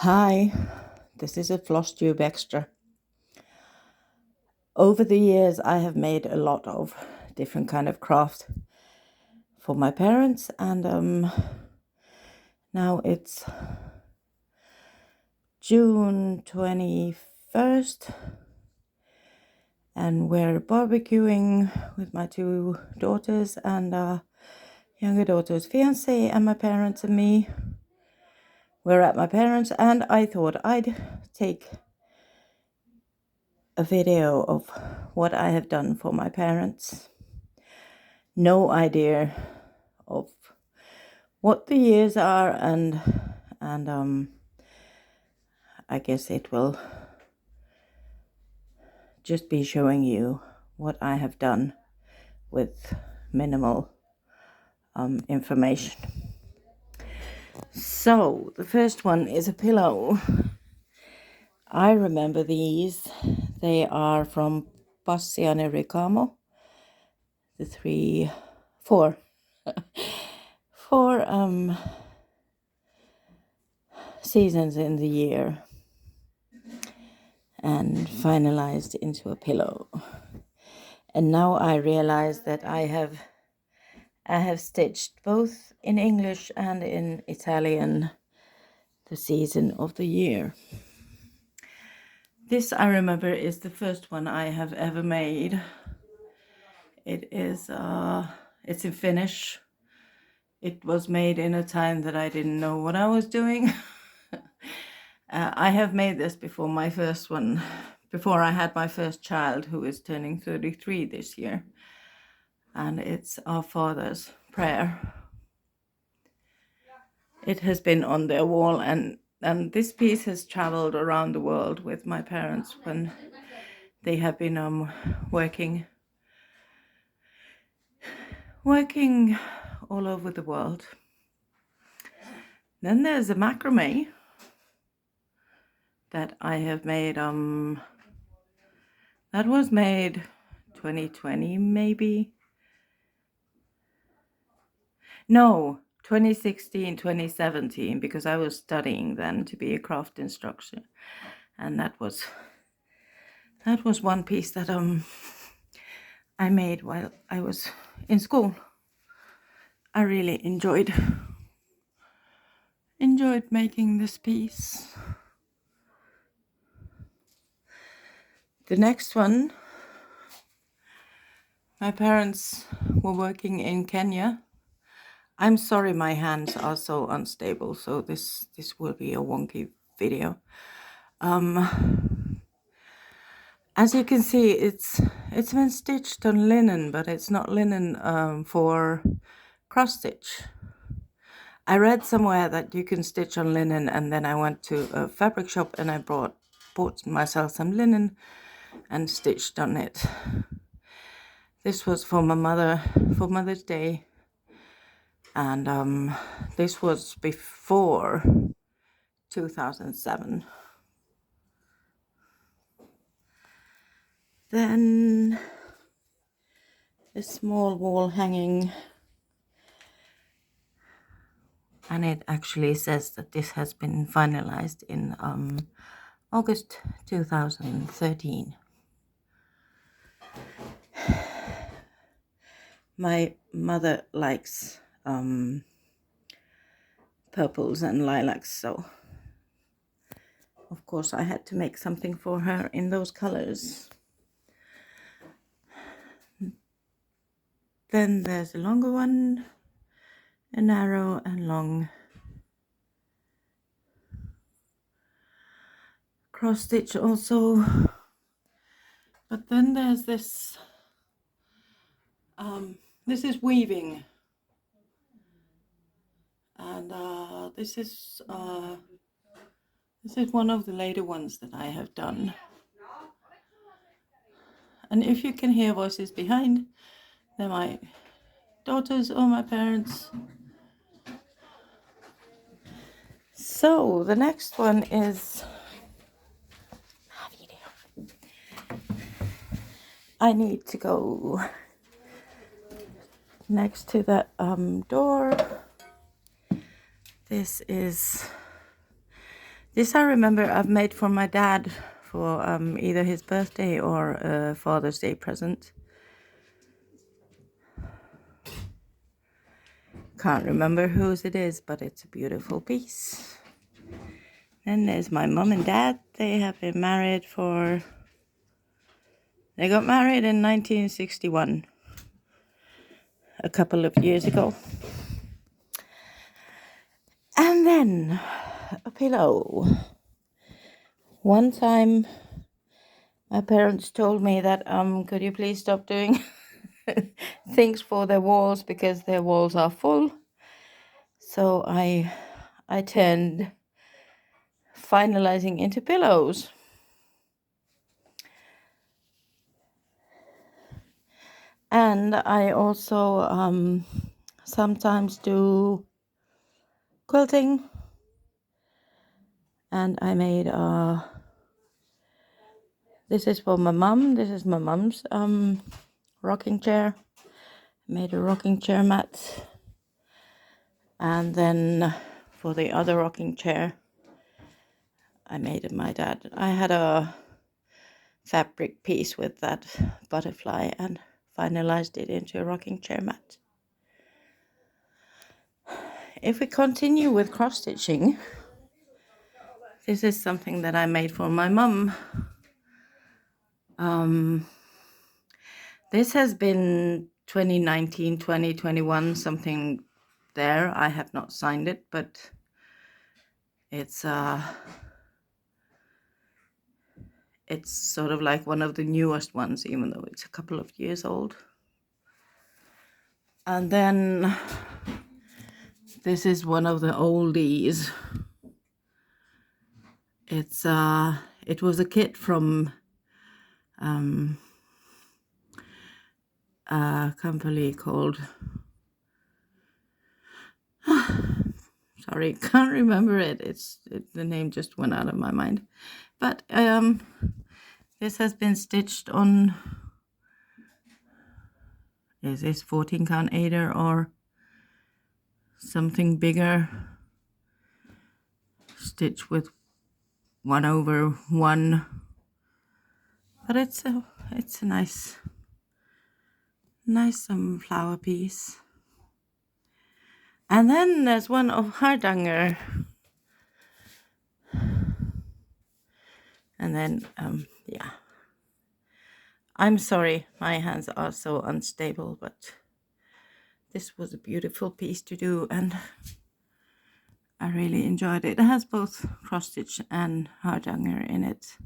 Hi, this is a Flosstubeextra. Over the years, I have made a lot of different kind of craft for my parents, and now it's June 21st, and we're barbecuing with my two daughters and younger daughter's fiance and my parents and me. We're at my parents, and I thought I'd take a video of what I have done for my parents. No idea of what the years are, and I guess it will just be showing you what I have done with minimal information. So the first one is a pillow. I remember these. They are from Passione Ricamo. The four seasons in the year, and finalized into a pillow. And now I realize that I have stitched both in English and in Italian the season of the year. This, I remember, is the first one I have ever made. It is it's in Finnish. It was made in a time that I didn't know what I was doing. I have made this before my first one, before I had my first child, who is turning 33 this year. And it's Our Father's Prayer. It has been on their wall, and this piece has traveled around the world with my parents when they have been working all over the world. Then there's a macrame that I have made. That was made 2020, maybe. No, 2016, 2017, because I was studying then to be a craft instructor, and that was one piece that I made while I was in school. I really enjoyed making this piece. The next one, my parents were working in Kenya. I'm sorry my hands are so unstable, so this will be a wonky video. As you can see, it's been stitched on linen, but it's not linen for cross stitch. I read somewhere that you can stitch on linen, and then I went to a fabric shop and I bought myself some linen and stitched on it. This was for my mother, for Mother's Day, and this was before 2007. Then a small wall hanging, and it actually says that this has been finalized in August 2013. My mother likes purples and lilacs, so of course I had to make something for her in those colors. Then there's a longer one, a narrow and long cross stitch also. But then there's this, this is weaving, and this is one of the later ones that I have done. And if you can hear voices behind, they're my daughters or my parents. So the next one is I need to go next to that This I remember I've made for my dad for either his birthday or a Father's Day present. Can't remember whose it is, but it's a beautiful piece. Then there's my mum and dad. They have been married they got married in 1961, a couple of years ago. And then a pillow. One time my parents told me that could you please stop doing things for their walls because their walls are full. So I turned finalizing into pillows. And I also sometimes do quilting. And I made this is for my mum. This is my mum's rocking chair. Made a rocking chair mat. And then for the other rocking chair, I made it my dad. I had a fabric piece with that butterfly and finalized it into a rocking chair mat. If we continue with cross stitching, this is something that I made for my mum. This has been 2019, 2021, something there. I have not signed it, but it's sort of like one of the newest ones, even though it's a couple of years old. And then this is one of the oldies. It was a kit from a company called sorry, can't remember it. The name just went out of my mind. But this has been stitched on, is this 14 count aider or something bigger, stitched with 1/1. But it's a nice flower piece. And then there's one of Hardanger. And then yeah, I'm sorry my hands are so unstable, but this was a beautiful piece to do and I really enjoyed it. It has both cross stitch and Hardanger in it.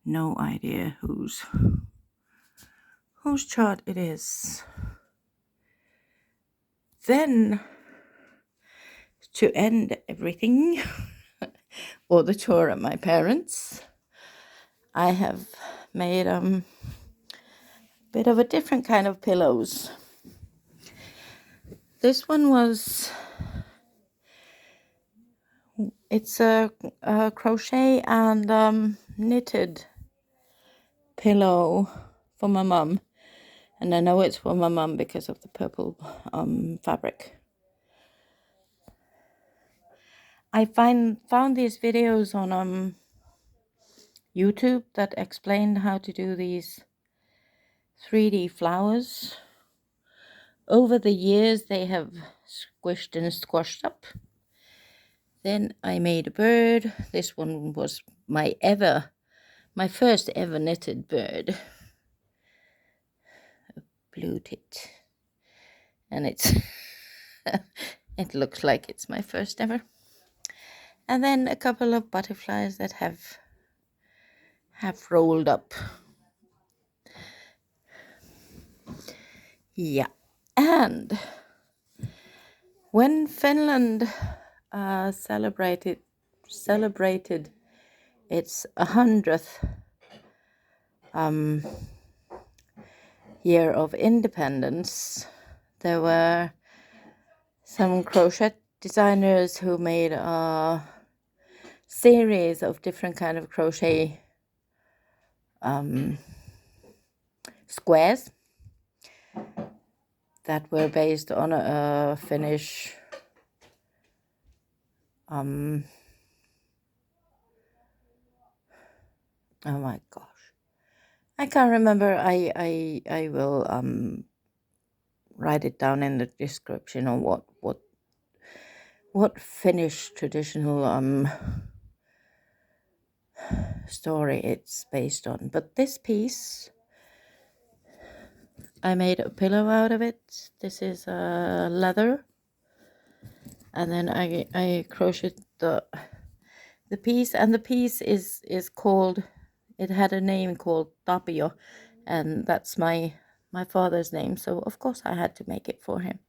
No idea whose chart it is. Then to end everything or the tour at my parents', I have made a bit of a different kind of pillows. This one was, it's a crochet and knitted pillow for my mum, and I know it's for my mum because of the purple fabric. I found these videos on YouTube that explained how to do these 3D flowers. Over the years they have squished and squashed up. Then I made a bird. This one was my first ever knitted bird. A blue tit. And it's it looks like it's my first ever. And then a couple of butterflies that have rolled up. Yeah. And when Finland celebrated its 100th year of independence, there were some crochet designers who made a series of different kind of crochet squares that were based on a Finnish Oh my gosh, I can't remember. I will write it down in the description on what Finnish traditional story it's based on. But this piece, I made a pillow out of it. This is leather, and then I crocheted the piece, and the piece is called. It had a name called Tapio, and that's my father's name. So of course I had to make it for him.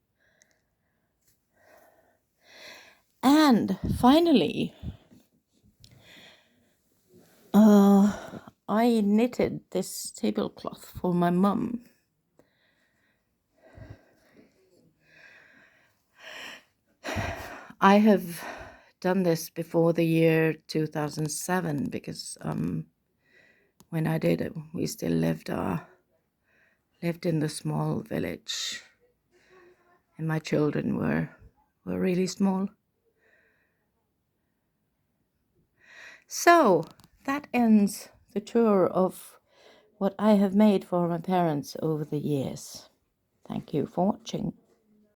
And finally, I knitted this tablecloth for my mum. I have done this before the year 2007 because when I did it, we still lived in the small village, and my children were really small. So that ends the tour of what I have made for my parents over the years. Thank you for watching.